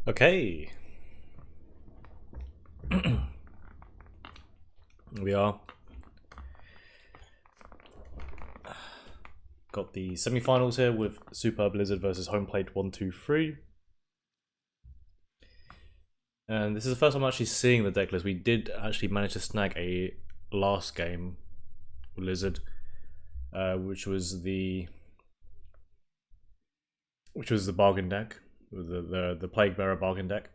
Okay. We are. Got the semifinals here with Superblizard versus Homeplate123. And this is the first time I'm actually seeing the deck list. We did actually manage to snag a last game Blizzard, which was the bargain deck, the Plague Bearer bargain deck.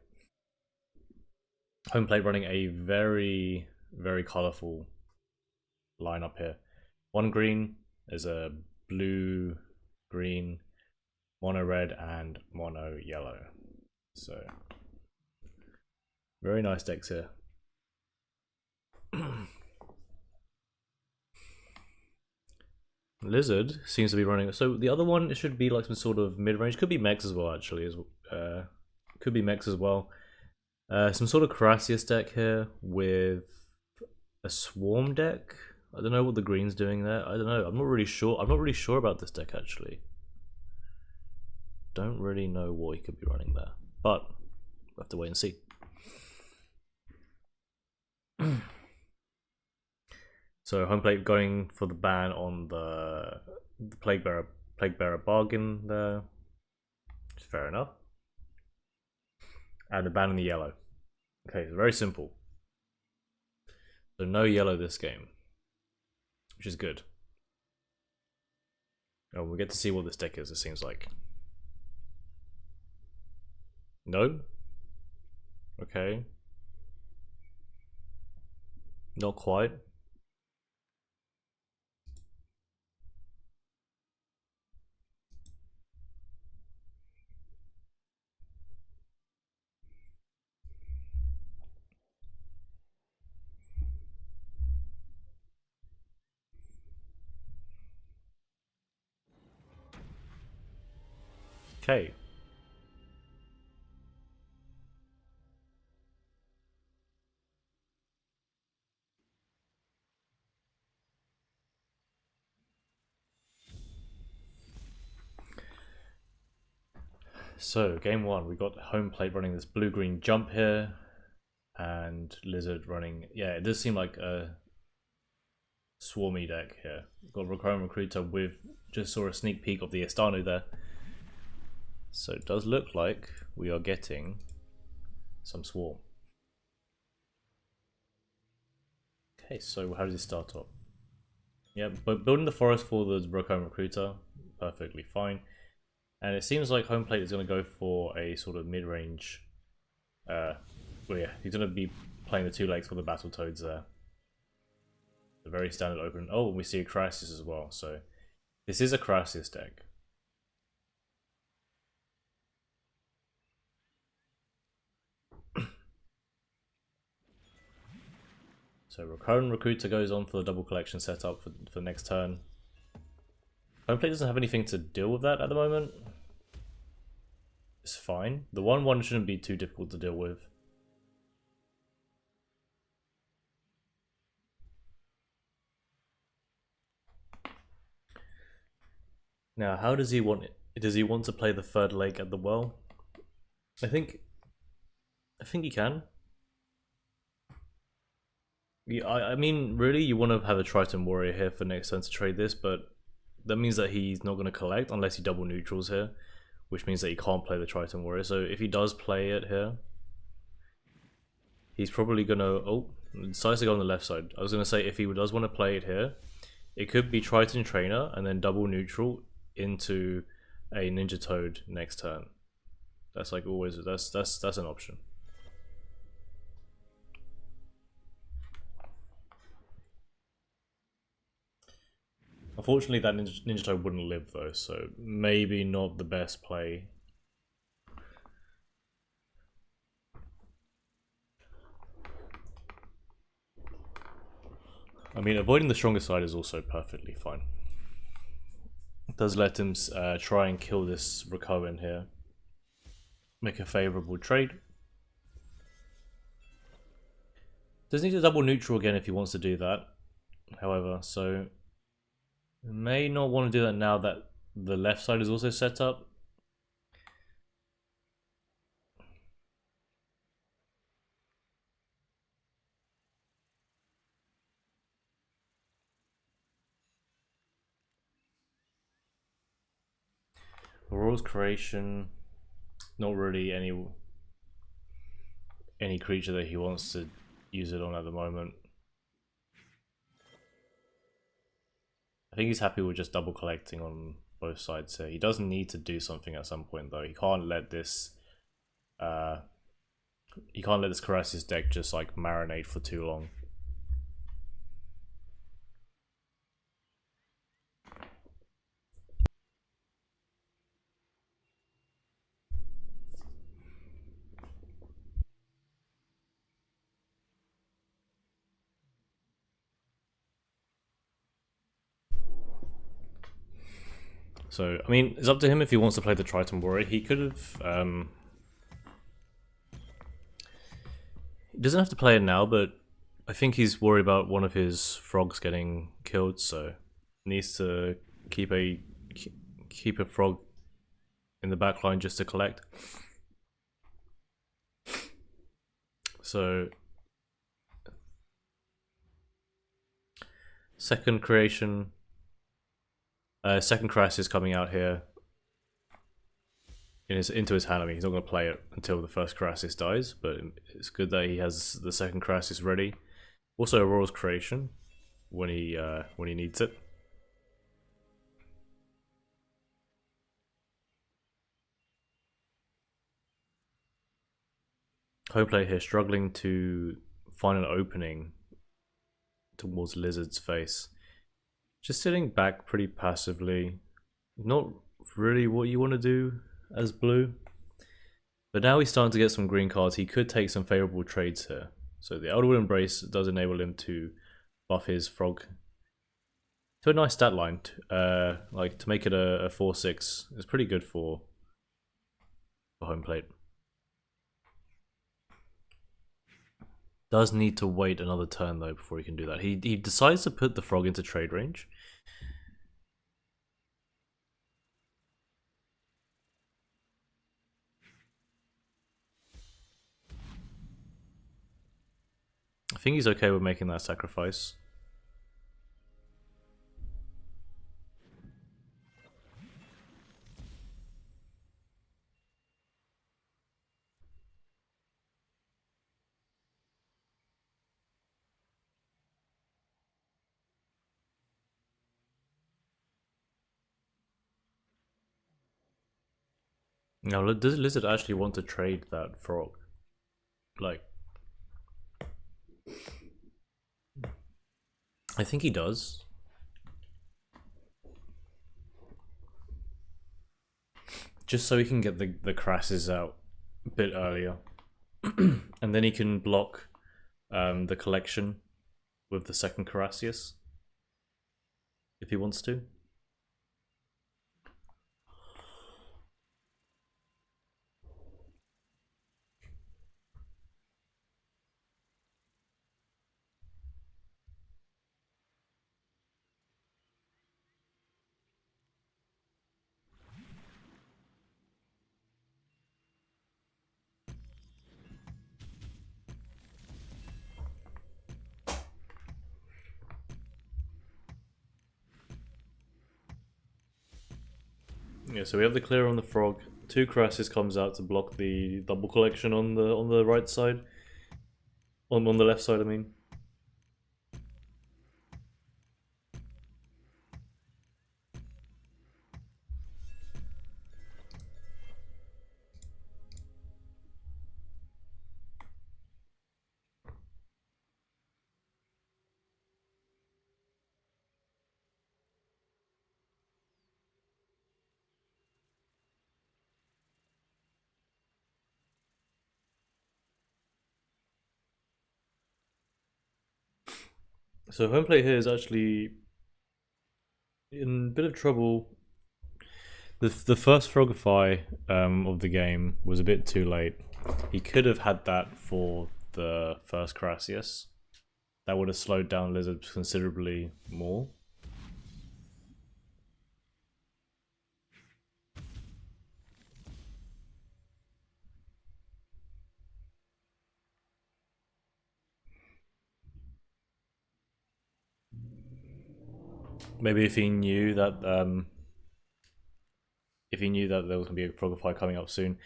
Homeplate running a very colourful lineup here. One green is a blue, green, mono red, and mono yellow. So very nice decks here. Lizard seems to be running. So the other one, it should be like some sort of mid range. Could be mechs as well, actually. Could be mechs as well. Some sort of Carassius deck here with a swarm deck. I don't know what the green's doing there. I don't know. I'm not really sure. I'm not really sure about this deck actually. Don't really know what he could be running there, but we'll have to wait and see. So Homeplate going for the ban on the Plague Bearer bargain there. Fair enough. And the ban on the yellow. Okay, so very simple. So no yellow this game, which is good. Oh, we'll get to see what this deck is, it seems like. No? Okay. Not quite. Okay. So game one, we got Homeplate running this blue-green jump here, and Lizard running. Yeah, it does seem like a swarmy deck here. Got Recurrent Recruiter with, just saw a sneak peek of the Estanu there. So it does look like we are getting some swarm. Okay, so how does it start off? Yeah, but building the forest for the Recurrent Recruiter, perfectly fine. And it seems like Homeplate is going to go for a sort of mid-range. Well, yeah, he's going to be playing the 2 legs for the Battletoads there. The very standard open. Oh, and we see a Carassius as well. So this is a Carassius deck. So Recurrent Recruiter goes on for the double collection setup for next turn. Homeplate doesn't have anything to deal with that at the moment. It's fine. The 1/1 shouldn't be too difficult to deal with. Now, how does he want it? Does he want to play the 3rd leg at the well? I think he can. Yeah, I mean, really, you want to have a Triton Warrior here for next turn to trade this, but that means that he's not going to collect unless he double neutrals here, which means that he can't play the Triton Warrior. So if he does play it here, he's probably going to... Oh, decides to go on the left side. I was going to say, if he does want to play it here, it could be Triton Trainer and then double neutral into a Ninja Toad next turn. That's like always... That's an option. Unfortunately, that Ninja Toad wouldn't live though, so maybe not the best play. I mean, avoiding the stronger side is also perfectly fine. It does let him try and kill this Recurrent here. Make a favourable trade. Does need to double neutral again if he wants to do that, however, so may not want to do that now that the left side is also set up. Aurora's creation, not really any creature that he wants to use it on at the moment. I think he's happy with just double collecting on both sides here. He doesn't need to do something at some point though. He can't let this Karasis deck just like marinate for too long. So, I mean, it's up to him if he wants to play the Triton Warrior. He could have... he doesn't have to play it now, but I think he's worried about one of his frogs getting killed, so needs to keep a frog in the back line just to collect. So, second creation... second Crass is coming out here into his hand. I mean, he's not going to play it until the first Crassus dies, but it's good that he has the second Crassus ready. Also, Aurora's creation when he needs it. Homeplate here struggling to find an opening towards Lizard's face. Just sitting back pretty passively. Not really what you want to do as blue. But now he's starting to get some green cards. He could take some favorable trades here. So the Elderwood Embrace does enable him to buff his frog to a nice stat line. Like to make it a 4/6 is pretty good for Homeplate. Does need to wait another turn though before he can do that. He decides to put the frog into trade range. I think he's okay with making that sacrifice. Now, does Lizard actually want to trade that frog? Like, I think he does. Just so he can get the Crasses out a bit earlier. And then he can block the collection with the second Carassius. If he wants to. Yeah, so we have the clear on the frog. 2 Crassus comes out to block the double collection on the right side. On the left side, I mean. So Homeplate here is actually in a bit of trouble. The first Frogify of the game was a bit too late. He could have had that for the first Carassius. That would have slowed down Lizard considerably more. Maybe if he knew that if he knew that there was going to be a Frogify coming up soon,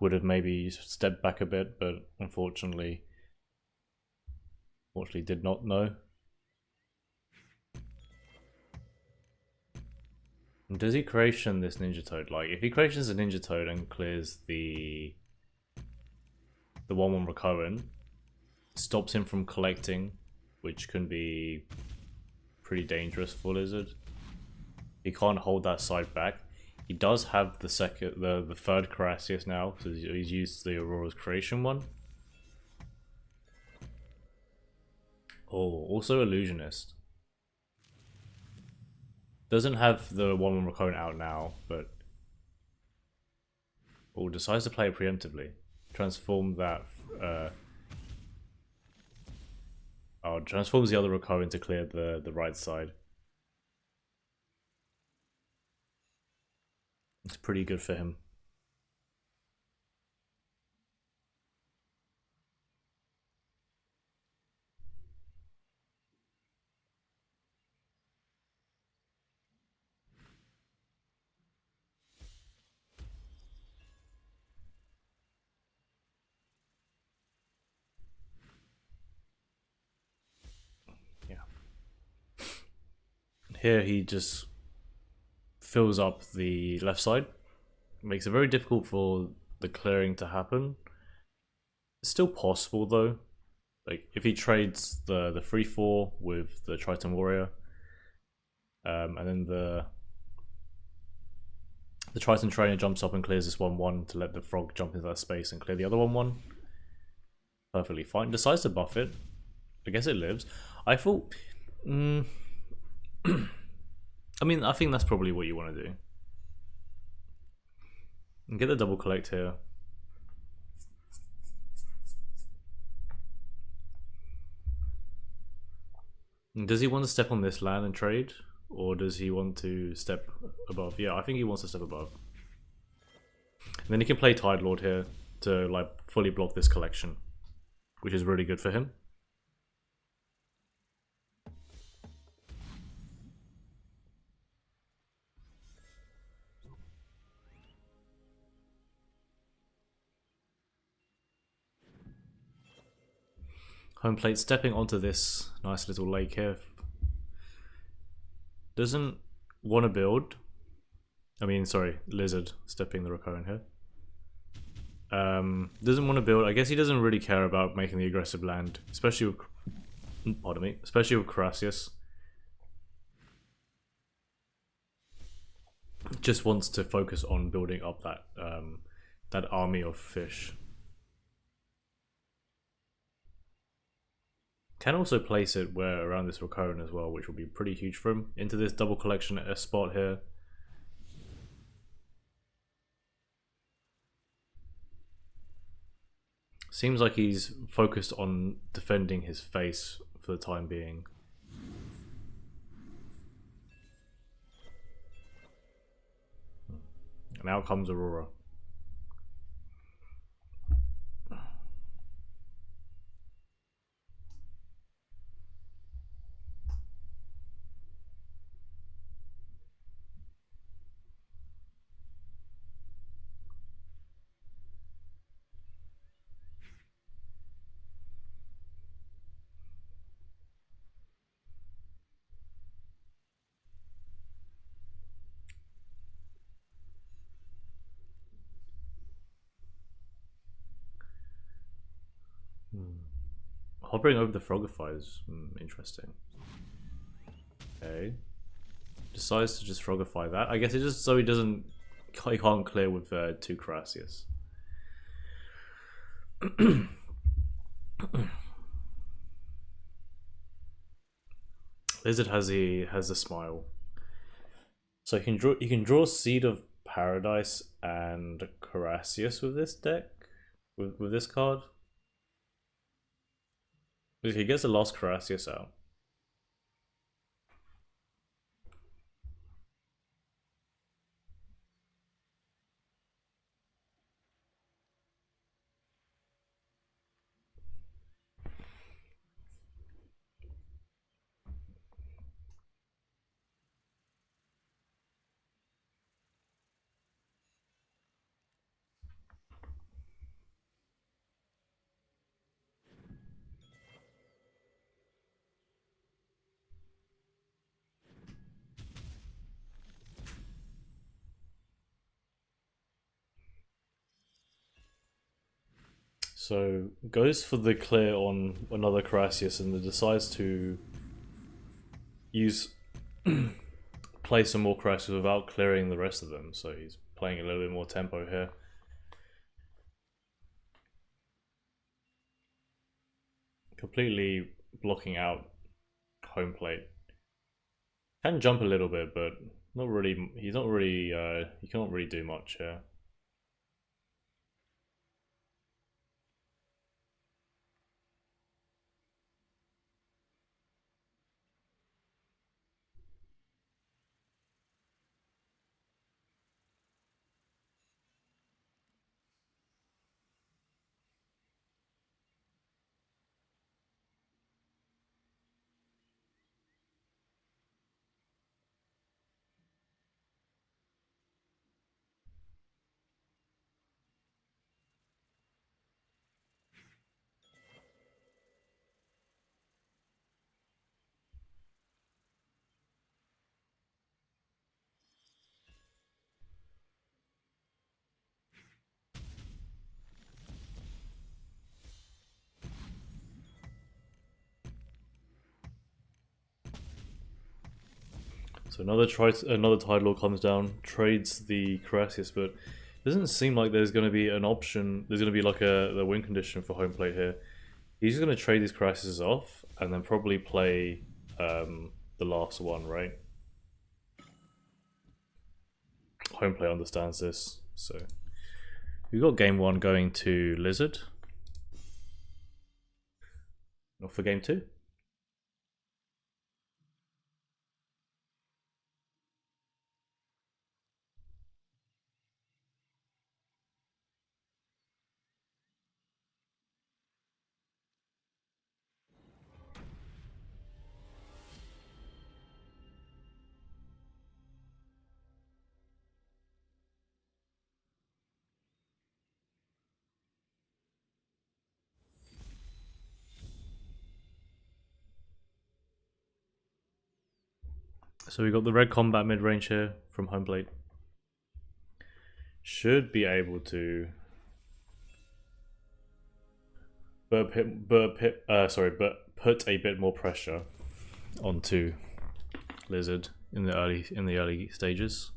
would have maybe stepped back a bit, but unfortunately did not know. Does he creation this Ninja Toad? Like, if he creations a Ninja Toad and clears the 1/1 recurrent, stops him from collecting, which can be pretty dangerous for Lizard. He can't hold that side back. He does have the third Carassius now, so he's used the Aurora's creation one. Oh, also Illusionist. Doesn't have the 1/1 recurrent out now, but decides to play it preemptively. Transform that. Transforms the other recurrent to clear the right side. It's pretty good for him. Here he just fills up the left side. Makes it very difficult for the clearing to happen. It's still possible though. Like if he trades the 3/4 with the Triton Warrior, and then the Triton Trainer jumps up and clears this 1/1 to let the frog jump into that space and clear the other 1/1. Perfectly fine. Decides to buff it. I guess it lives. I thought. I mean, I think that's probably what you want to do. And get the double collect here. Does he want to step on this land and trade? Or does he want to step above? Yeah, I think he wants to step above. And then he can play Tide Lord here to like fully block this collection, which is really good for him. Homeplate stepping onto this nice little lake here. Doesn't want to build. I mean, sorry, Lizard stepping the recurrent here. Doesn't want to build. I guess he doesn't really care about making the aggressive land, especially with, pardon me, especially with Carassius. Just wants to focus on building up that that army of fish. Can also place it where around this recurrent as well, which will be pretty huge for him. Into this double collection spot here. Seems like he's focused on defending his face for the time being. And out comes Aurora. Hovering over the Frogify is interesting. Okay. Decides to just Frogify that. I guess it just so he can't clear with 2 Carassius. Lizard has the smile. So you can draw Seed of Paradise and Carassius with this deck, with this card. If he gets the Lost Carassius out. So goes for the clear on another Carassius and then decides to use play some more Carassius without clearing the rest of them. So he's playing a little bit more tempo here. Completely blocking out home plate. Can jump a little bit, but not really. He's not really. He can't really do much here. So another Tidal comes down, trades the Carassius, but it doesn't seem like there's going to be an option. There's going to be like the win condition for home plate here. He's just going to trade these Carassius off and then probably play the last one, right? Home plate understands this, so we've got game one going to Lizard. Not for game two. So we got the red combat mid range here from Homeplate. Should be able to, but put a bit more pressure onto Lizard in the early stages.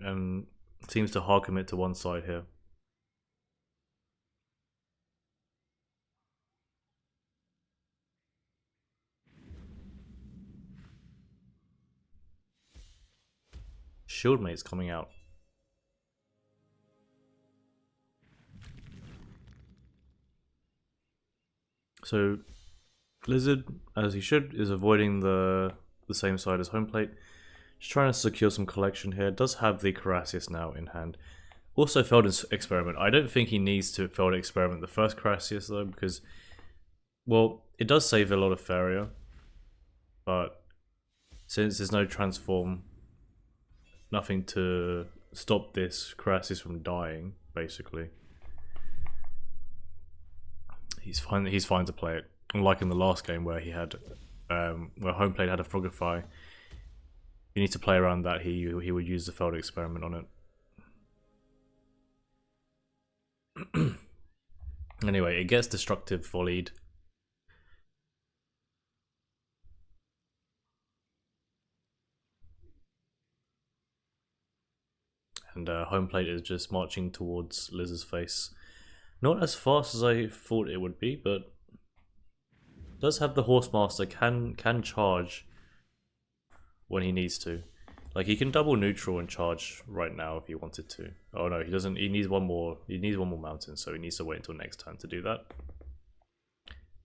And seems to hard commit to one side here. Shieldmate's coming out. So Lizard, as he should, is avoiding the same side as Homeplate. Just trying to secure some collection here. Does have the Carassius now in hand. Also failed experiment. I don't think he needs to fail experiment the first Carassius though, because, well, it does save a lot of Faria, but since there's no transform, nothing to stop this Carassius from dying, basically. He's fine to play it. Unlike in the last game where he had where Homeplate had a Frogify. You need to play around that, he would use the failed experiment on it. Anyway, it gets destructive volleyed. And Homeplate is just marching towards Liz's face. Not as fast as I thought it would be, but does have the Horsemaster, can charge when he needs to. Like, he can double neutral and charge right now if he wanted to. Oh no, he doesn't. He needs one more mountain, so he needs to wait until next turn to do that,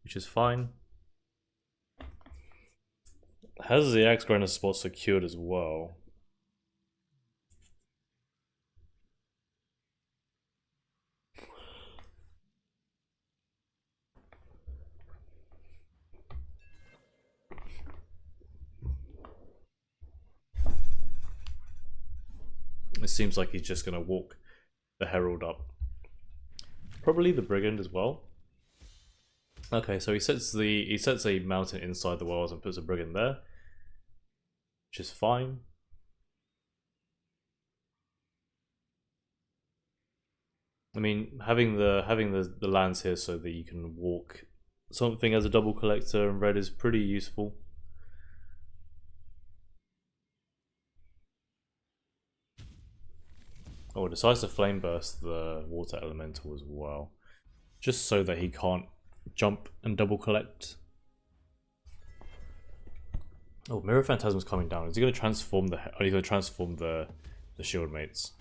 which is fine. Has the Axe Grinder spot secured as well. It seems like he's just going to walk the Herald up. Probably the Brigand as well. Okay, so he sets a mountain inside the walls and puts a Brigand there, which is fine. I mean, having the lands here so that you can walk something as a double collector in red is pretty useful. Oh, decides to flame burst the water elemental as well, just so that he can't jump and double collect. Oh, Mirror Phantasm's coming down. Is he going to transform the? Are you going to transform the shield mates?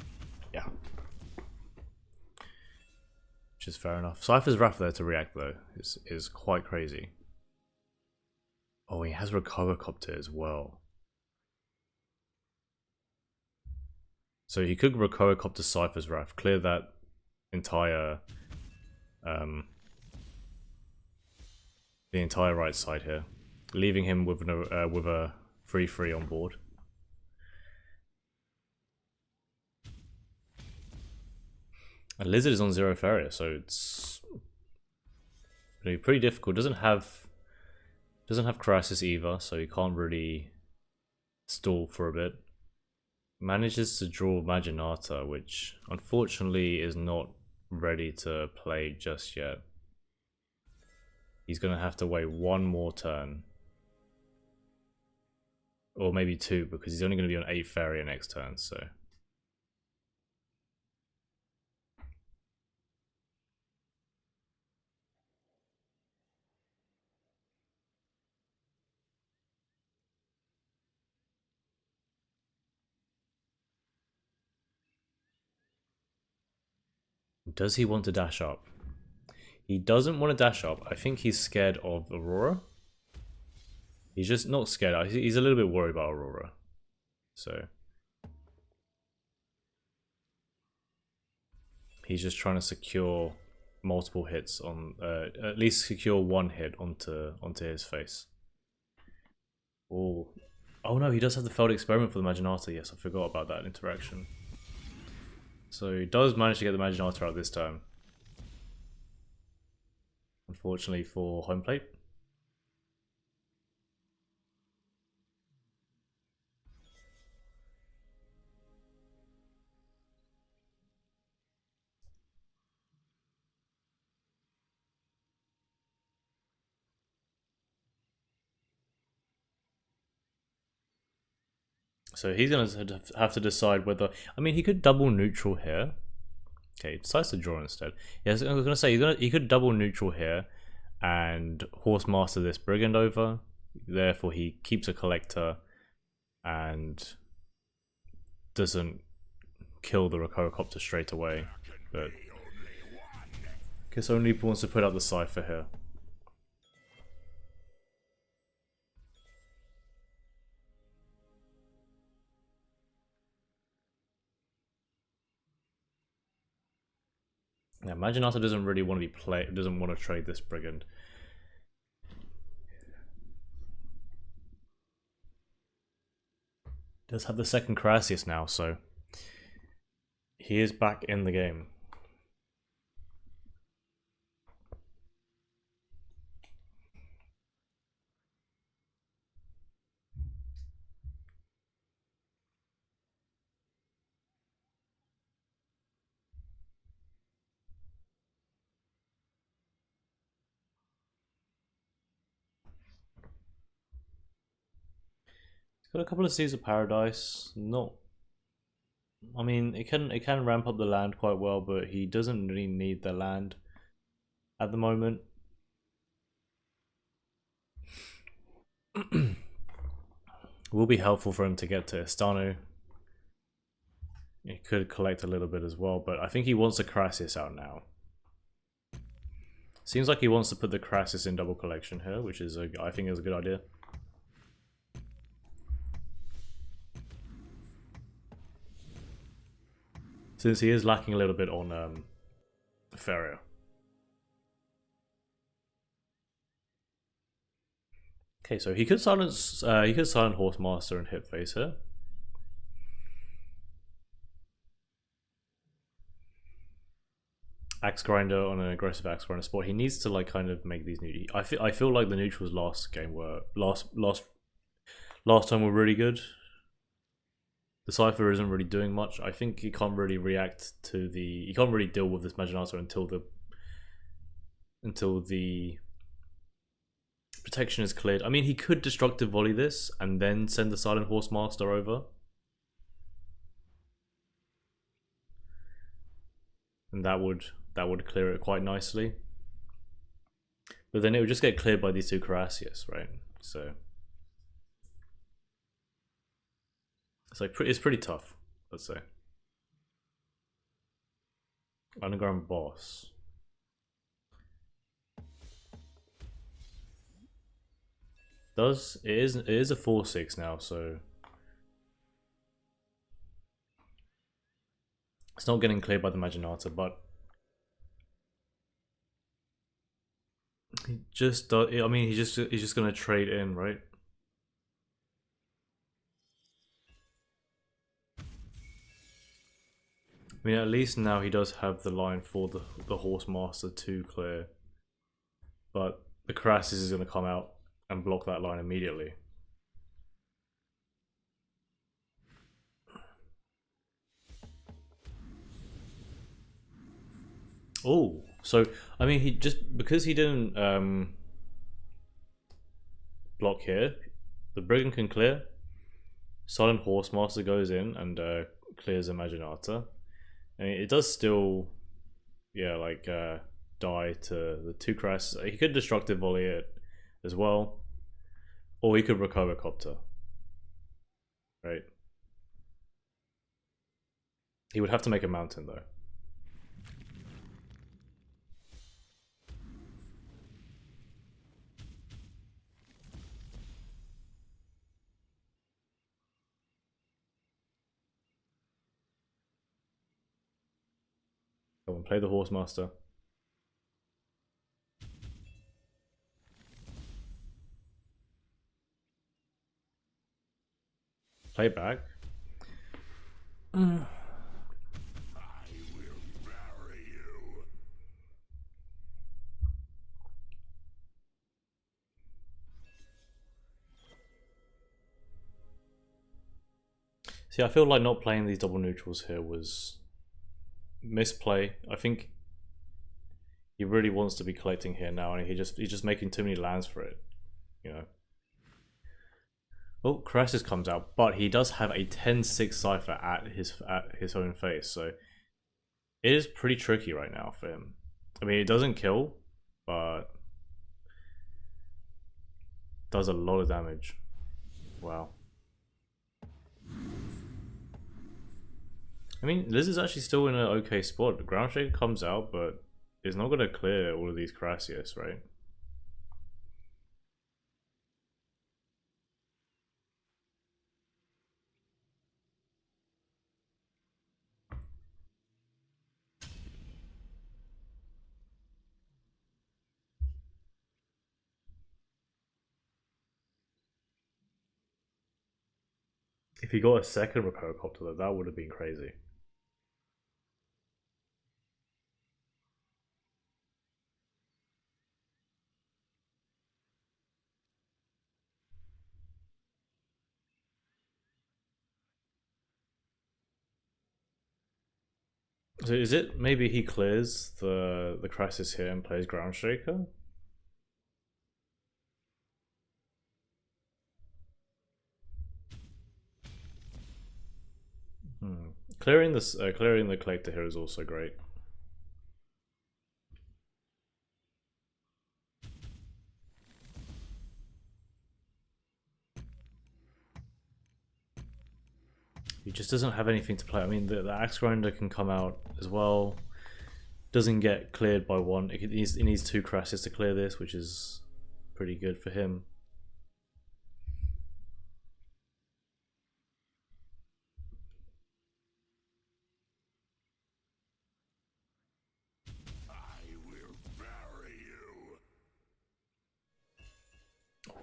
Yeah, which is fair enough. Seifer's Wrath there to react though is quite crazy. Oh, he has Recover Copter as well. So he could Recover Copter Seifer's Wrath, clear that entire the entire right side here, leaving him with no with a 3/3 on board. And Lizard is on 0 Feria, so it's gonna be pretty difficult. Doesn't have Crisis either, so he can't really stall for a bit. Manages to draw Maginata, which unfortunately is not ready to play just yet. He's going to have to wait one more turn. Or maybe two, because he's only going to be on 8 Feria next turn, so... Does he want to dash up? He doesn't want to dash up. I think he's scared of Aurora. He's just not scared. He's a little bit worried about Aurora. So... he's just trying to secure multiple hits on... at least secure one hit onto his face. Oh no, he does have the failed experiment for the Maginata. Yes, I forgot about that interaction. So he does manage to get the Maginata out this time. Unfortunately for Homeplate. So he's going to have to decide whether... I mean, he could double neutral here. Okay, he decides to draw instead. Yes, I was going to say, he could double neutral here and Horse Master this Brigand over. Therefore, he keeps a collector and doesn't kill the Recurocopter straight away. But I guess only wants to put out the Seifer here. Yeah, Maginata doesn't really want to be doesn't want to trade this Brigand. Does have the second Crasius now, so he is back in the game. Got a couple of Seas of Paradise. Not, I mean, it can ramp up the land quite well, but he doesn't really need the land at the moment. Will be helpful for him to get to Istanu. He could collect a little bit as well, but I think he wants the Crasius out now. Seems like he wants to put the Crasius in double collection here, which is I think is a good idea. Since he is lacking a little bit on Feria. Okay, so he could silence Horse Master and hit face here. axe grinder on an aggressive axe grinder spot. He needs to like kind of make these new. I feel like the neutrals last game were last time were really good. The Seifer isn't really doing much. I think he can't really react to the. He can't really deal with this Maginator until the protection is cleared. I mean, he could destructive volley this and then send the Silent Horse Master over, and that would clear it quite nicely. But then it would just get cleared by these two Carasius, right? So it's like it's pretty tough, let's say. Underground boss. It is a 4/6 now, so it's not getting cleared by the Maginator, but he just does. I mean, he's just gonna trade in, right? I mean, at least now he does have the line for the Horse Master to clear, but the Crassus is gonna come out and block that line immediately. Oh, so I mean, he just because he didn't block here, the Brigand can clear. Silent Horse Master goes in and clears Imaginator. I mean, it does still, yeah, like die to the two crashes. He could destructive volley it as well, or he could recover Copter. Right. He would have to make a mountain though. Go and play the Horse Master. Play back. See, I feel like not playing these double neutrals here was misplay. I think he really wants to be collecting here now, and he's just making too many lands for it, you know. Oh, Crassus comes out, but he does have a 10/6 Seifer at his own face, so it is pretty tricky right now for him. I mean, it doesn't kill, but does a lot of damage. Wow. I mean, Liz is actually still in an okay spot. The Ground Shaker comes out, but it's not going to clear all of these Carasius, right? If he got a second Recurocopter, that would have been crazy. So is it maybe he clears the Crassus here and plays Ground Shaker? Clearing this, clearing the collector here is also great. He just doesn't have anything to play. I mean, the Axe Grinder can come out as well. Doesn't get cleared by one. It needs two Crassus to clear this, which is pretty good for him.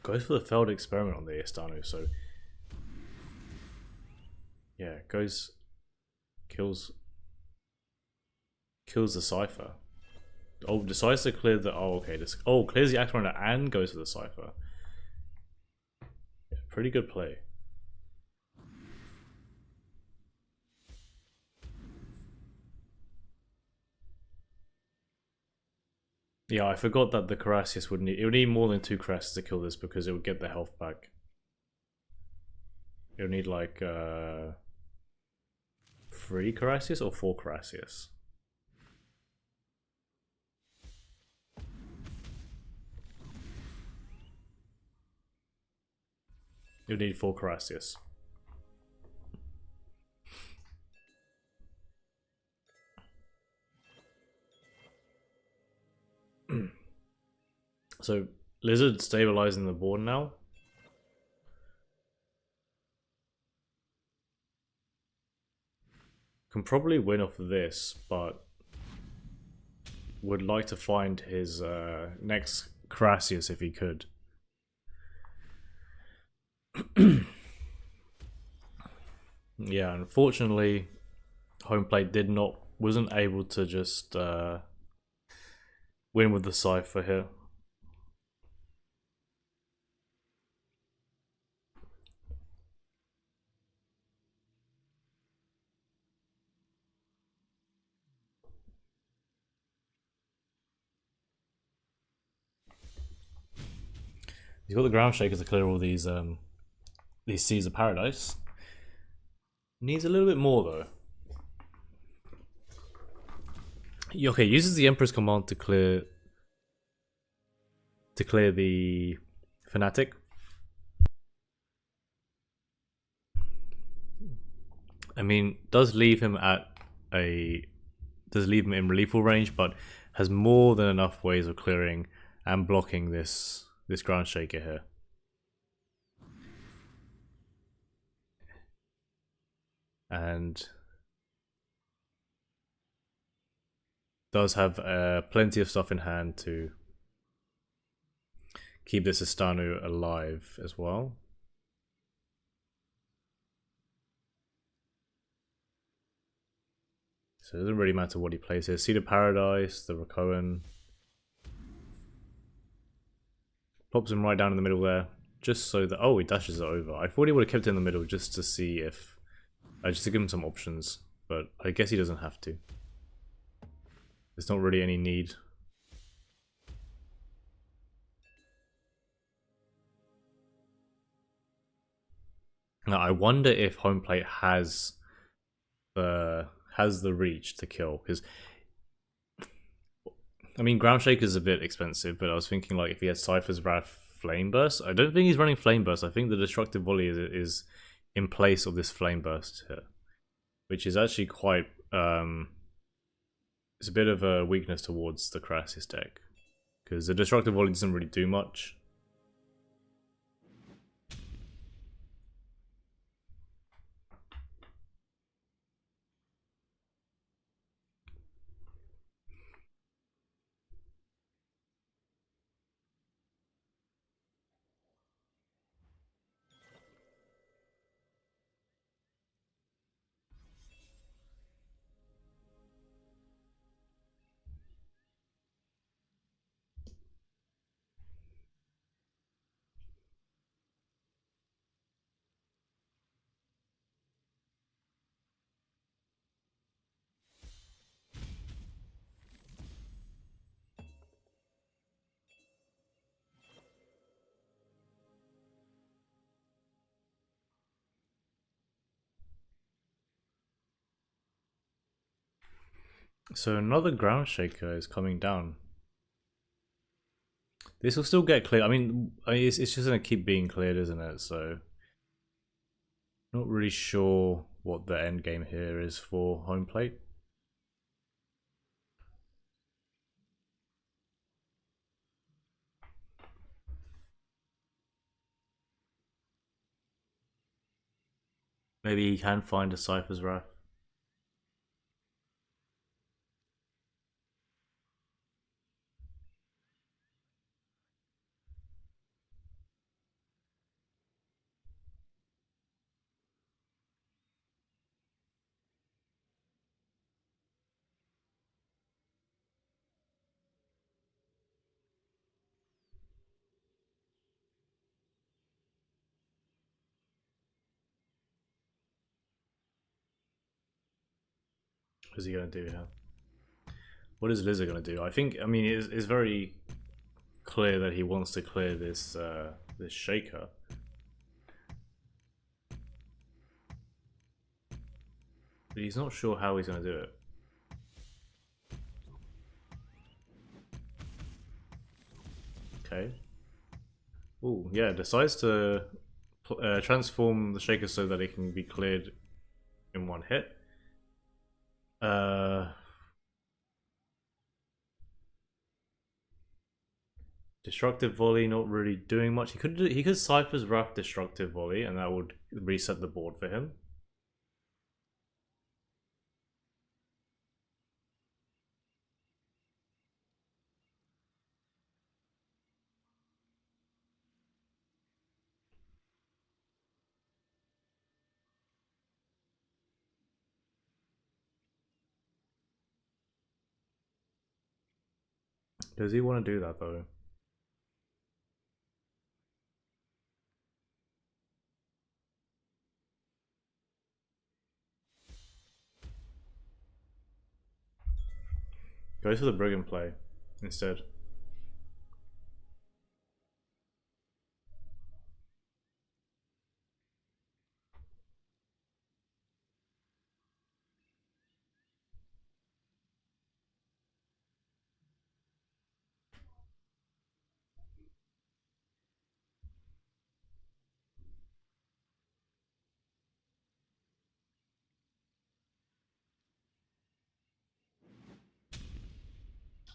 Goes for the failed experiment on the Istanu, so yeah, kills the Seifer. Oh, decides to clear the... Oh, okay. This, oh, clears the Axeman and goes to the Seifer. Yeah, pretty good play. Yeah, I forgot that the Carassius would need... It would need more than 2 Carassius to kill this because it would get the health back. It would need like 3 Carassius or 4 Carassius. You need 4 Carassius. So Lizard stabilizing the board now. Can probably win off of this, but would like to find his next Carassius if he could. Yeah, unfortunately, Homeplate wasn't able to just win with the Seifer here. He's got the ground shakers to clear all these Seas of Paradise. Needs a little bit more though. Okay, uses the Emperor's command to clear the Fanatic. I mean, does leave him in reliefal range, but has more than enough ways of clearing and blocking this ground shaker here. And does have plenty of stuff in hand to keep this Istanu alive as well. So it doesn't really matter what he plays here. Seed of Paradise, the Rakoan. Pops him right down in the middle there. Just so that... Oh, he dashes it over. I thought he would have kept it in the middle just to see if... just to give him some options. But I guess he doesn't have to. There's not really any need. Now, I wonder if Homeplate has the reach to kill, because I mean, Ground Shaker is a bit expensive, but I was thinking like if he had Seifer's Wrath Flame Burst. I don't think he's running Flame Burst. I think the Destructive Volley is in place of this Flame Burst here, which is actually quite it's a bit of a weakness towards the Carassius deck, because the Destructive Volley doesn't really do much. So another Ground Shaker is coming down. This will still get cleared. I mean it's just going to keep being cleared, isn't it? So not really sure what the end game here is for Homeplate. Maybe he can find a Seifer's Wrath. What is he going to do here? What is Lizard going to do? I mean, it's very clear that he wants to clear this this Shaker. But he's not sure how he's going to do it. Okay. Oh, yeah, decides to transform the Shaker so that it can be cleared in one hit. Destructive Volley, not really doing much. He could Seifer's Wrath Destructive Volley, and that would reset the board for him. Does he want to do that though? Goes for the Brigand play instead.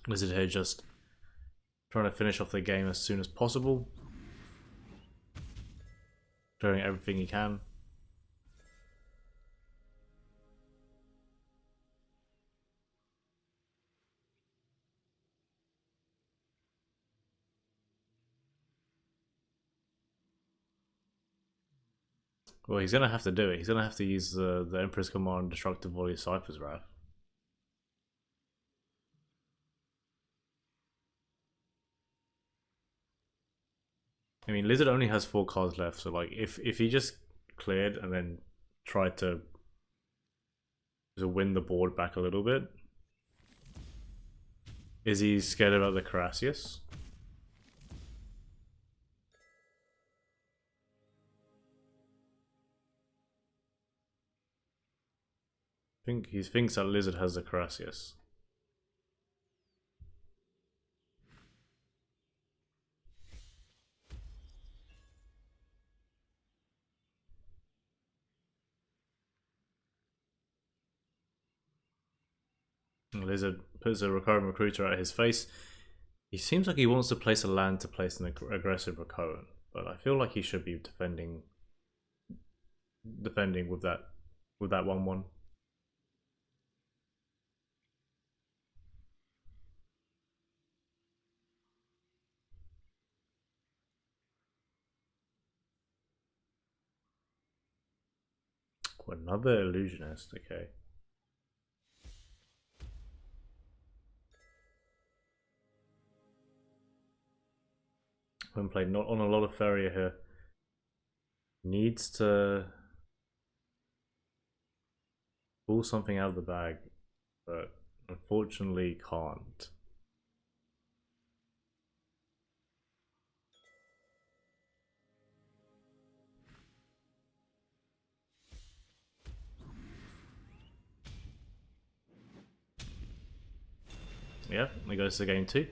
Lizard here just trying to finish off the game as soon as possible. Doing everything he can. Well, he's gonna have to do it. He's gonna have to use the Emperor's Command Destructive Volley Seifer's Wrath. I mean, Lizard only has 4 cards left, so like if he just cleared and then tried to win the board back a little bit, is he scared about the Carassius? I think he thinks that Lizard has the Carassius. Lizard puts a recurrent recruiter at his face. He seems like he wants to place a land to place an aggressive recurrent, but I feel like he should be defending with that 1/1. Another illusionist, okay. Homeplate not on a lot of Farrier here. Needs to pull something out of the bag, but unfortunately can't. Yeah, it goes to game 2.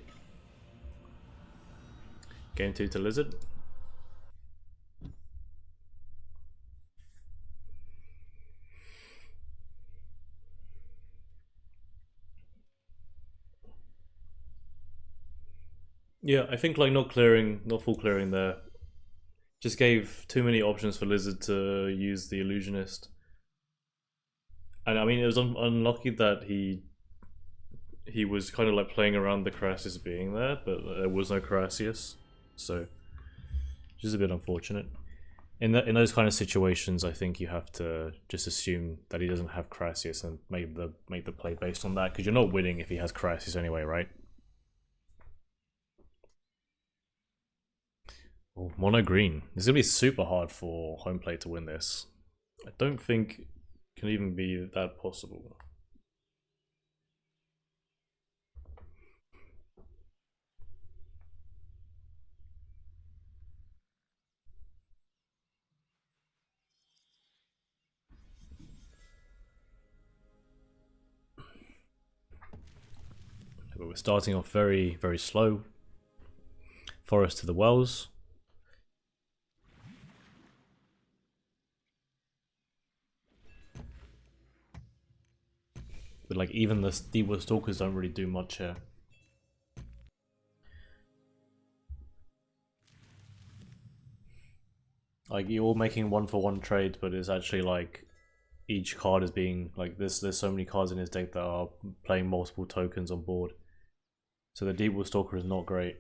Game 2 to Lizard. Yeah, I think like not full clearing there, just gave too many options for Lizard to use the illusionist. And I mean, it was unlucky that he was kind of like playing around the Carassius being there, but there was no Carassius, so just a bit unfortunate. In those kind of situations, I think you have to just assume that he doesn't have Carassius and make the play based on that, because you're not winning if he has Carassius anyway, right? Oh, mono green. It's gonna be super hard for Homeplate to win this. I don't think it can even be that possible. but we're starting off very, very slow. Forest to the wells. But like even the Deepwood Stalkers don't really do much here. Like you're all making 1-for-1 trades, but it's actually like each card is being like there's so many cards in his deck that are playing multiple tokens on board. So the Deepwood Stalker is not great.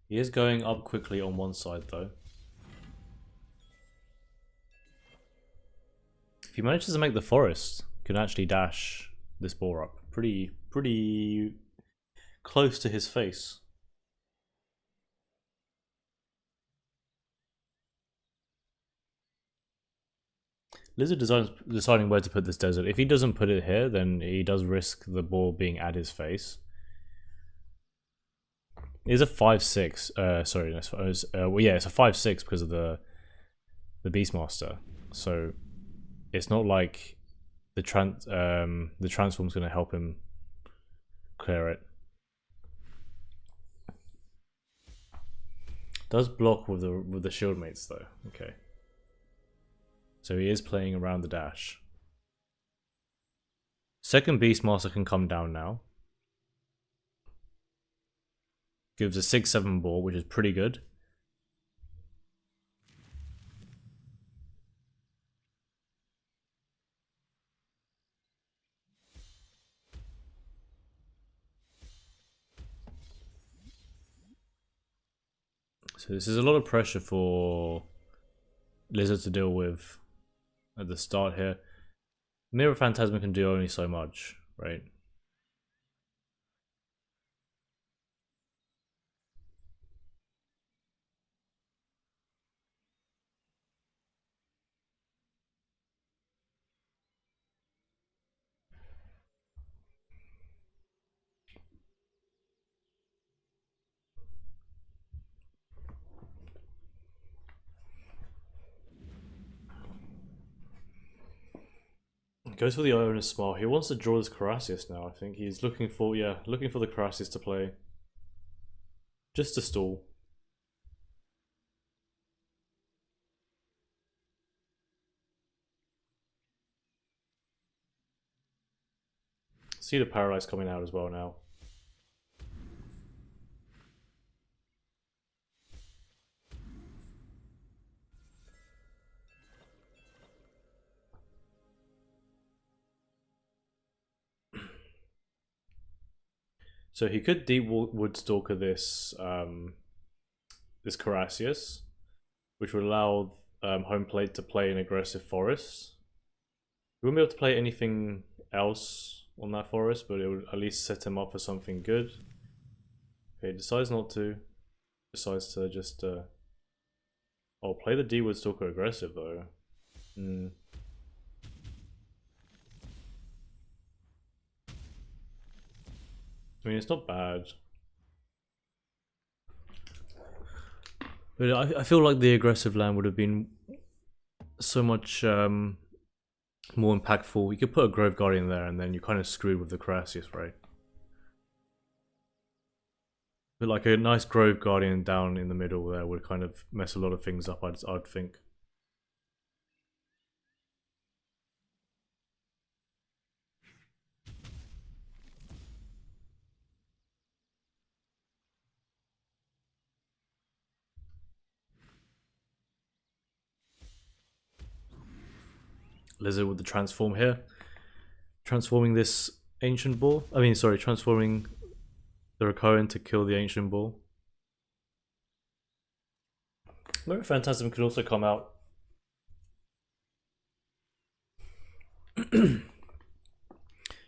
He is going up quickly on one side though. If he manages to make the forest, he can actually dash this boar up pretty close to his face. Lizard deciding where to put this desert. If he doesn't put it here, then he does risk the ball being at his face. It is a 5/6. Sorry, well, yeah, it's a 5/6 because of the Beastmaster. So it's not like the transform's going to help him clear it. Does block with the shield mates though. Okay. So he is playing around the dash. Second Beastmaster can come down now. Gives a 6/7 ball, which is pretty good. So this is a lot of pressure for Lizard to deal with at the start here. Mirror Phantasma can do only so much, right? Goes for the Ionis Smile. He wants to draw this Carassius now, I think. He's looking for the Carassius to play. Just to stall. See the Paralyze coming out as well now. So he could Deepwood Stalker this this Carassius, which would allow Homeplate to play an aggressive forest. He wouldn't be able to play anything else on that forest, but it would at least set him up for something good. Okay, decides not to. Decides to just oh, play the Deepwood Stalker aggressive though. I mean, it's not bad. But I feel like the aggressive land would have been so much more impactful. You could put a Grove Guardian there and then you're kind of screwed with the Carassius, right? But like a nice Grove Guardian down in the middle there would kind of mess a lot of things up, I'd think. Lizard with the transform here. Transforming this ancient ball. I mean, sorry, transforming the Recohen to kill the ancient ball. Mirror Phantasm could also come out.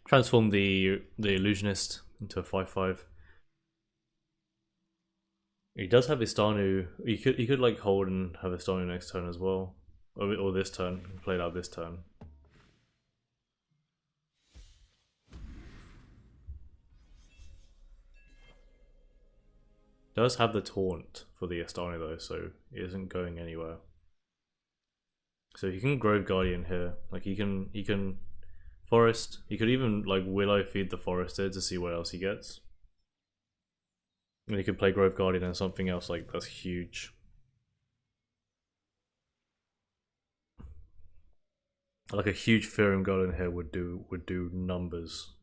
Transform the illusionist into a 5/5. He does have Istanu. He could like hold and have Istanu next turn as well. Or this turn. Played out this turn. Does have the taunt for the Astani though, so it isn't going anywhere. So he can Grove Guardian here. Like he can Forest. He could even like Willow feed the Forest here to see what else he gets. And he could play Grove Guardian and something else like that's huge. Like a huge Fearum Golem here would do numbers.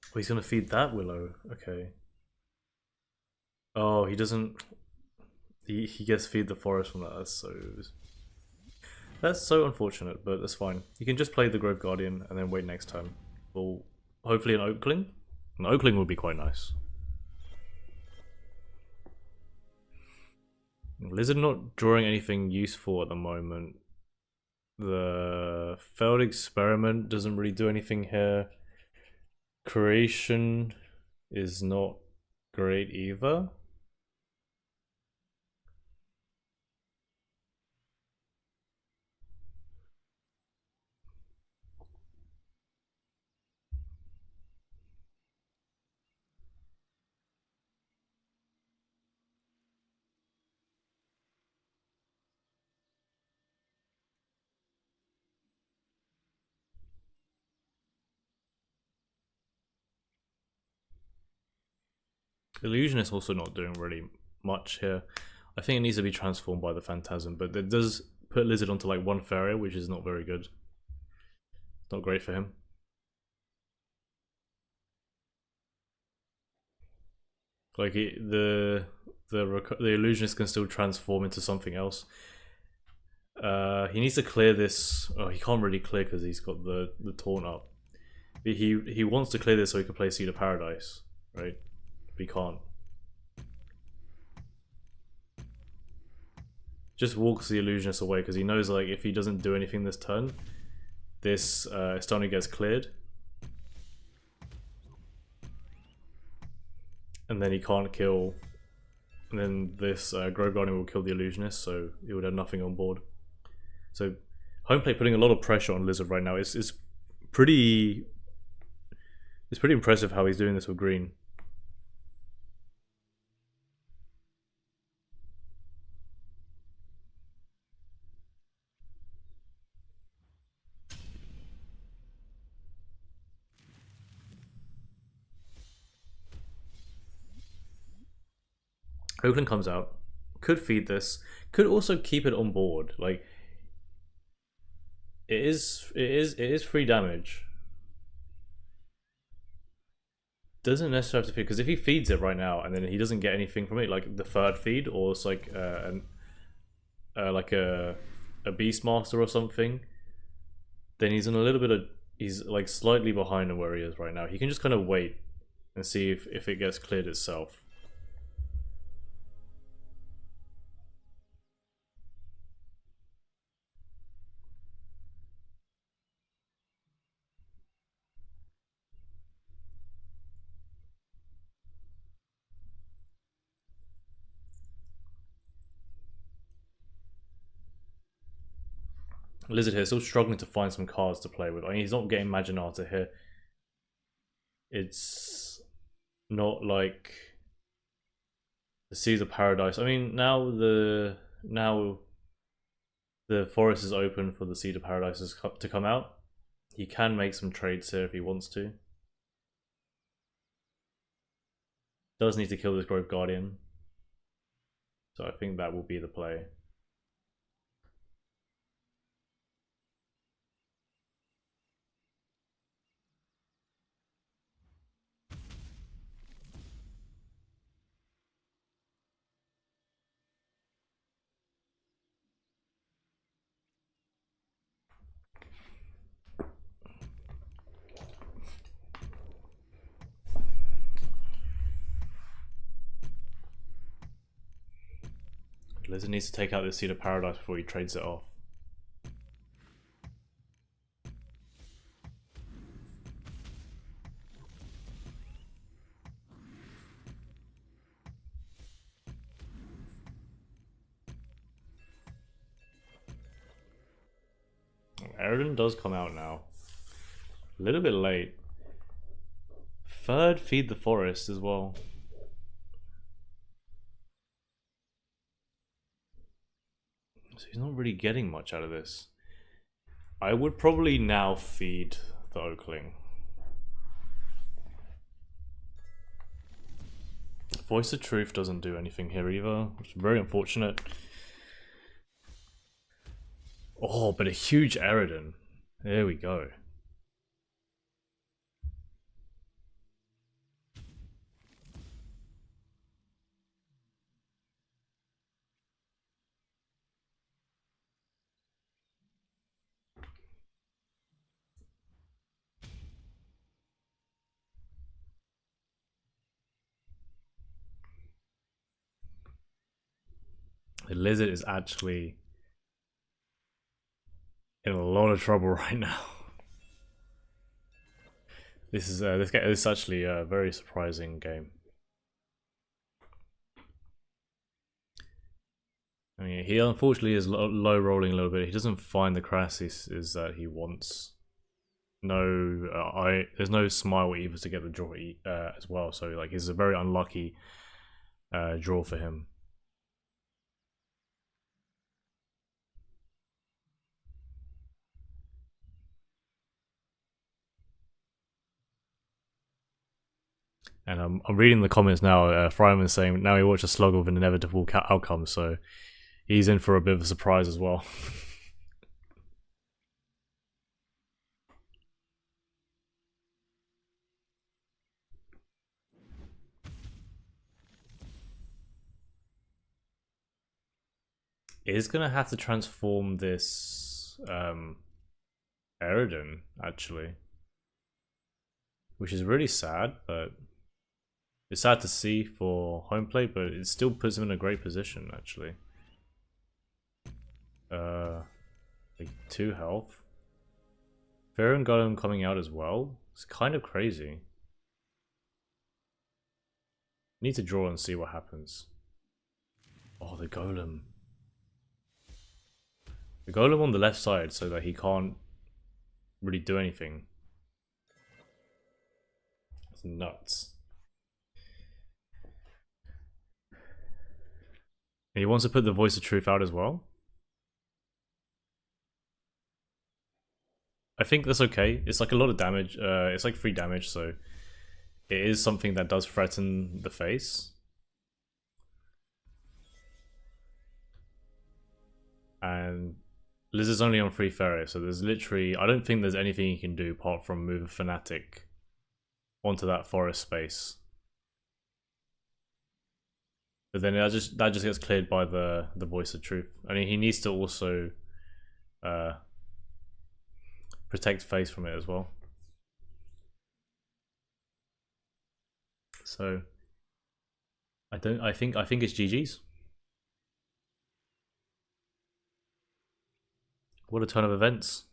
Oh, he's gonna feed that Willow. Okay. Oh, he doesn't. He gets feed the forest from that. That's so unfortunate, but that's fine. You can just play the Grove Guardian and then wait next time. Well, hopefully an Oakling. An Oakling would be quite nice. Lizard not drawing anything useful at the moment. The failed experiment doesn't really do anything here. Creation is not great either. Illusion is also not doing really much here. I think it needs to be transformed by the Phantasm, but it does put Lizard onto like one Farrier, which is not very good. Not great for him. Like the Illusionist can still transform into something else. He needs to clear this. Oh, he can't really clear because he's got the taunt up. He wants to clear this so he can play Seed of Paradise, right? But he can't. Just walks the Illusionist away because he knows like if he doesn't do anything this turn, this Estoni gets cleared. And then he can't kill. And then this Grove Guardian will kill the Illusionist, so he would have nothing on board. So Homeplate putting a lot of pressure on Lizard right now. It's pretty impressive how he's doing this with green. Oakland comes out, could feed this, could also keep it on board. Like it is free damage. Doesn't necessarily have to feed because if he feeds it right now and then he doesn't get anything from it, like the third feed or it's like like a Beastmaster or something, then he's in a little bit of he's like slightly behind on where he is right now. He can just kind of wait and see if it gets cleared itself. Lizard here still struggling to find some cards to play with. I mean, he's not getting Maginata here. It's not like the Seas of Paradise. I mean, now the forest is open for the Seed of Paradise to come out. He can make some trades here if he wants to. Does need to kill this Grove Guardian. So I think that will be the play. Lizard needs to take out this Seed of Paradise before he trades it off. Eridan does come out now. A little bit late. Third, feed the forest as well. So he's not really getting much out of this. I would probably now feed the Oakling. Voice of Truth doesn't do anything here either, which is very unfortunate. Oh, but a huge Eridan. There we go. The lizard is actually in a lot of trouble right now. This is actually a very surprising game. I mean, he unfortunately is low rolling a little bit. He doesn't find the crasses that he wants. No, there's no smile either to get the draw as well. So like, it's a very unlucky draw for him. And I'm reading the comments now. Fryman's saying now he watched a slug with an inevitable outcome, so he's in for a bit of a surprise as well. Is gonna have to transform this Eridan actually, which is really sad, but it's sad to see for home plate, but it still puts him in a great position actually. Like 2 health. Farron got him coming out as well. It's kind of crazy. Need to draw and see what happens. Oh, the golem. The golem on the left side so that he can't really do anything. It's nuts. And he wants to put the Voice of Truth out as well. I think that's okay. It's like a lot of damage. It's like 3 damage, so it is something that does threaten the face. And Liz is only on 3 Ferret, so there's literally... I don't think there's anything you can do apart from move a Fanatic onto that forest space. But then that just gets cleared by the Voice of Truth. I mean, he needs to also protect face from it as well. So I think it's GG's. What a ton of events.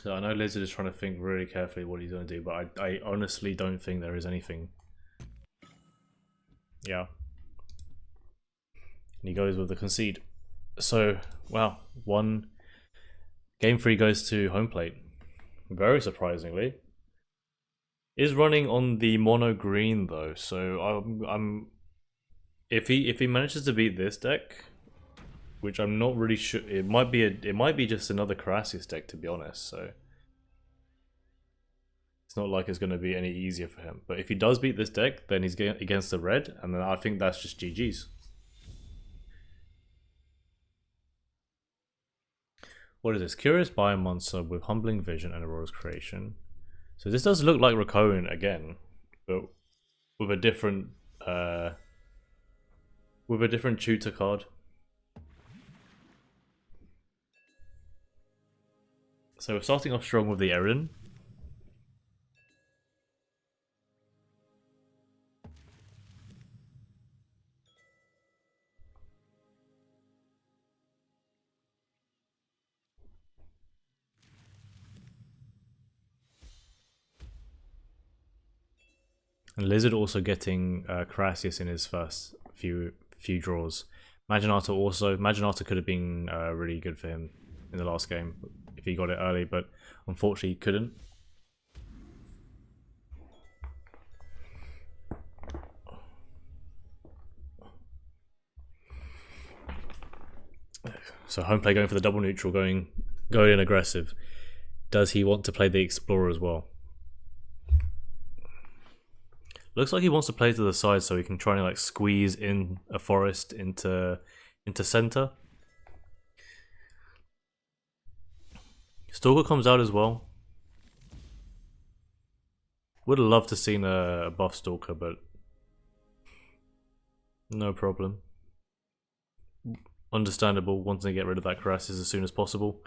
So I know Lizard is trying to think really carefully what he's going to do, but I honestly don't think there is anything. Yeah. And he goes with the concede. So, wow. Game 3 goes to home plate. Very surprisingly. Is running on the mono green though, so I'm if he manages to beat this deck, which I'm not really sure, it might be just another Carassius deck to be honest, so it's not like it's going to be any easier for him. But if he does beat this deck, then he's against the red, and then I think that's just GG's. What is this? Curious Biomonster with Humbling Vision and Aurora's Creation. So this does look like Rakoan again, but with a different tutor card. So we're starting off strong with the Erin. And Lizard also getting Carassius in his first few draws. Maginator also. Maginator could have been really good for him in the last game if he got it early, but unfortunately he couldn't. So Homeplay going for the double neutral, going in aggressive. Does he want to play the Explorer as well? Looks like he wants to play to the side so he can try and like squeeze in a forest into center. Stalker comes out as well. Would have loved to seen a buff Stalker, but no problem. Understandable, wanting to get rid of that Carassius as soon as possible.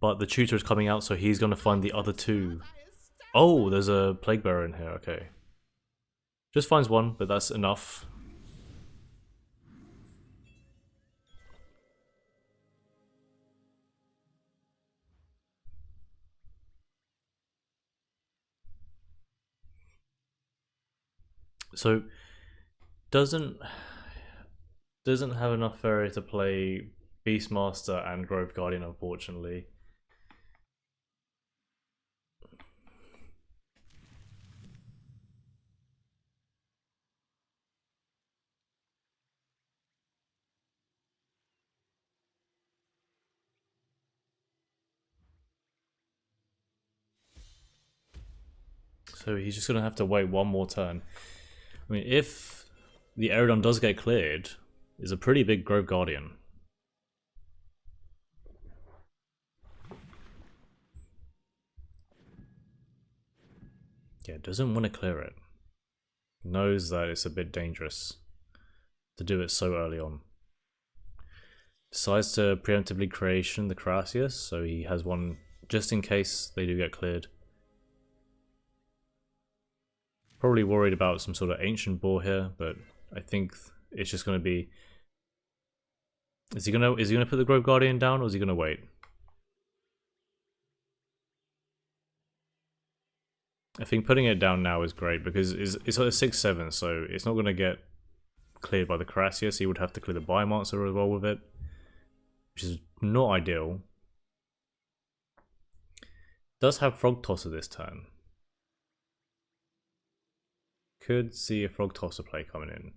But the tutor is coming out, so he's going to find the other two. Oh, there's a Plague Bearer in here, okay. Just finds one, but that's enough. So, doesn't have enough area to play Beastmaster and Grove Guardian, unfortunately. So he's just going to have to wait one more turn. I mean, if the Aerodon does get cleared, it's a pretty big Grove Guardian. Yeah, doesn't want to clear it. Knows that it's a bit dangerous to do it so early on. Decides to preemptively creation the Carassius, so he has one just in case they do get cleared. Probably worried about some sort of ancient boar here, but I think it's just going to be. Is he gonna put the Grove Guardian down, or is he gonna wait? I think putting it down now is great because it's at a 6/7, so it's not gonna get cleared by the Carassius. He would have to clear the Biomancer as well with it, which is not ideal. Does have Frog Tosser this turn. Could see a Frog Tosser play coming in.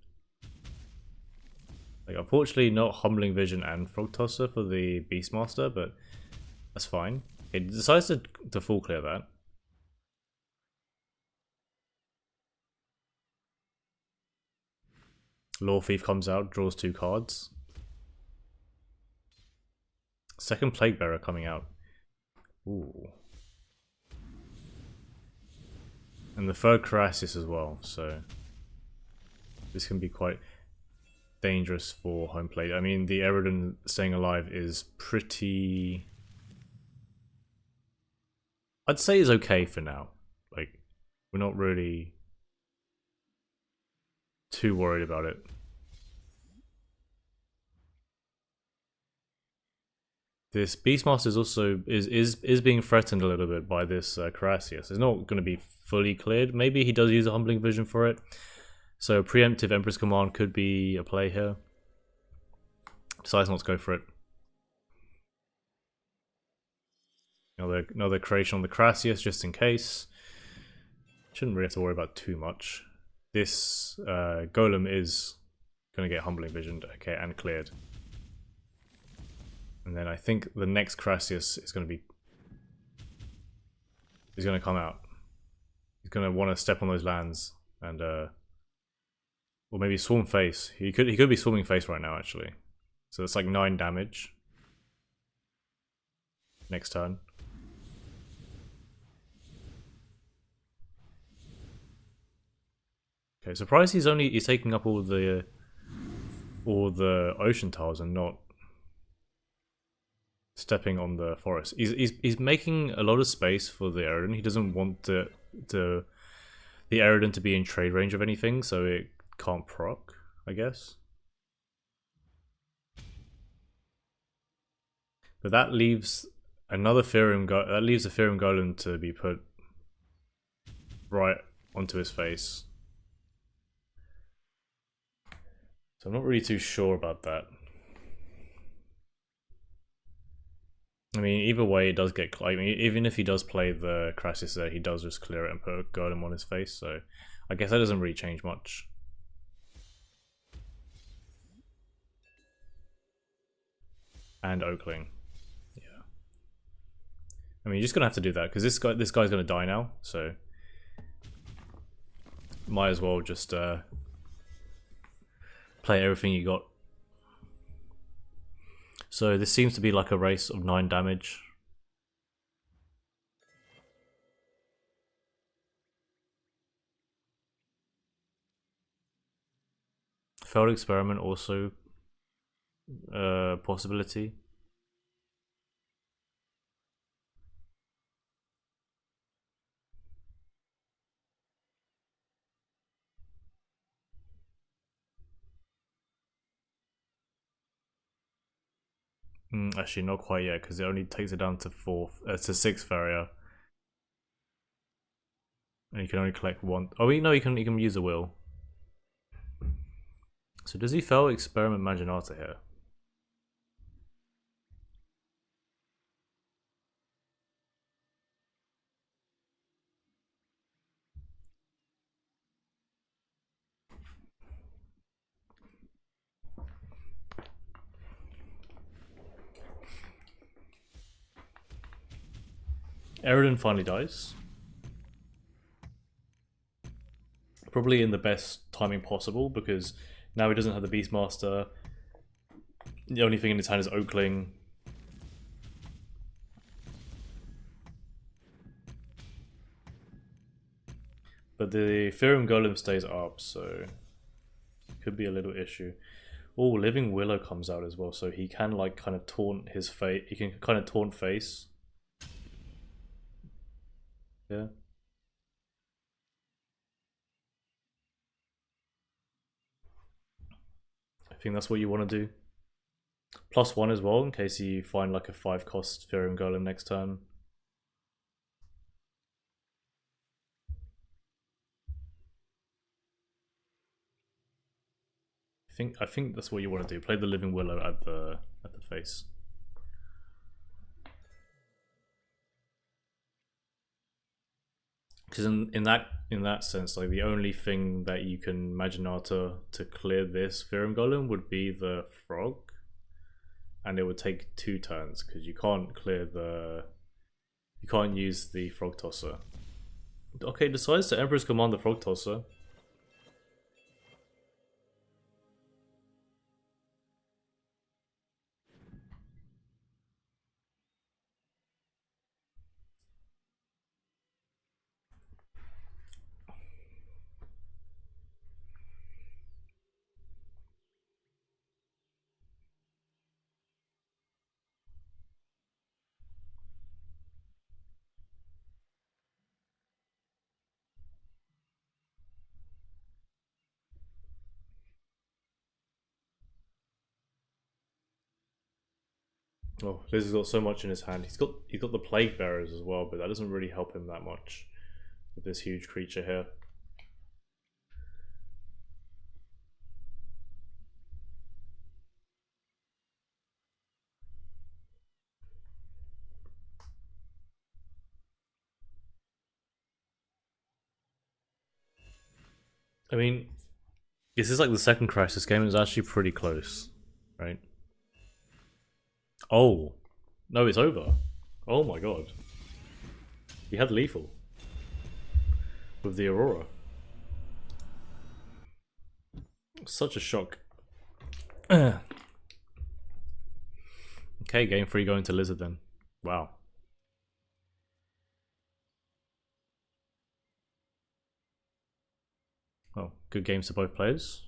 Like, unfortunately, not Humbling Vision and Frog Tosser for the Beastmaster, but that's fine. It decides to full clear that. Lore Thief comes out, draws 2 cards. Second Plague Bearer coming out. Ooh. And the third Carassius as well, so this can be quite dangerous for home plate. I mean, the Aerodon staying alive is pretty... I'd say is okay for now. Like, we're not really too worried about it. This Beastmaster is also is being threatened a little bit by this Carassius. It's not going to be fully cleared. Maybe he does use a Humbling Vision for it. So preemptive Emperor's Command could be a play here. Decides not to go for it. Another creation on the Carassius just in case. Shouldn't really have to worry about too much. This Golem is going to get Humbling Visioned, okay, and cleared. And then I think the next Carassius is going to be... He's going to come out. He's going to want to step on those lands and... or maybe Swarm Face. He could be Swarming Face right now, actually. So it's like 9 damage. Next turn. Okay, surprised he's taking up all the ocean tiles and not stepping on the forest. He's making a lot of space for the Aerodon. He doesn't want the Aerodon to be in trade range of anything, so it can't proc, I guess. But that leaves another that leaves a Therium Golem to be put right onto his face. So I'm not really too sure about that. I mean, either way, it does get. I mean, even if he does play the Crassus there, he does just clear it and put a Golem on his face. So I guess that doesn't really change much. And Oakling. Yeah. I mean, you're just gonna have to do that because this guy's gonna die now. So might as well just play everything you got. So this seems to be like a race of 9 damage. Failed experiment also possibility. Actually, not quite yet because it only takes it down to 6th area, and you can only collect 1. Oh, no, you can use a will. So does he fail experiment Maginata here? Aerodon finally dies. Probably in the best timing possible because now he doesn't have the Beastmaster. The only thing in his hand is Oakling. But the Therium Golem stays up, so could be a little issue. Oh, Living Willow comes out as well, so he can like kind of taunt his face. He can kind of taunt face. Yeah. I think that's what you want to do. +1 as well, in case you find like a 5-cost Therium Golem next turn. I think that's what you want to do. Play the Living Willow at the face. Because in that sense, like the only thing that you can Maginata to clear this Therium Golem would be the Frog, and it would take 2 turns because you can't use the Frog Tosser. Okay, decides to Emperor's Command the Frog Tosser. Oh, Liz has got so much in his hand. He's got the Plague Bearers as well, but that doesn't really help him that much with this huge creature here. I mean, this is like the second Crisis game. It's actually pretty close, right? Oh, no, it's over. Oh my god. He had lethal with the Aurora. Such a shock. Okay, game 3 going to Lizard then. Wow. Oh, good games to both players.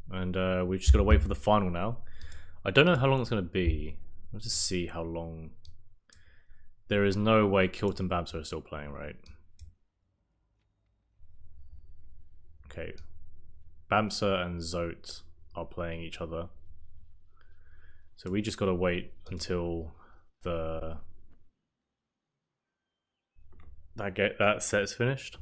And we just got to wait for the final now. I don't know how long it's going to be. Let's just see how long. There is no way Kilt and Bamsa are still playing, right? Okay. Bamsa and Zote are playing each other. So we just gotta wait until that set's finished.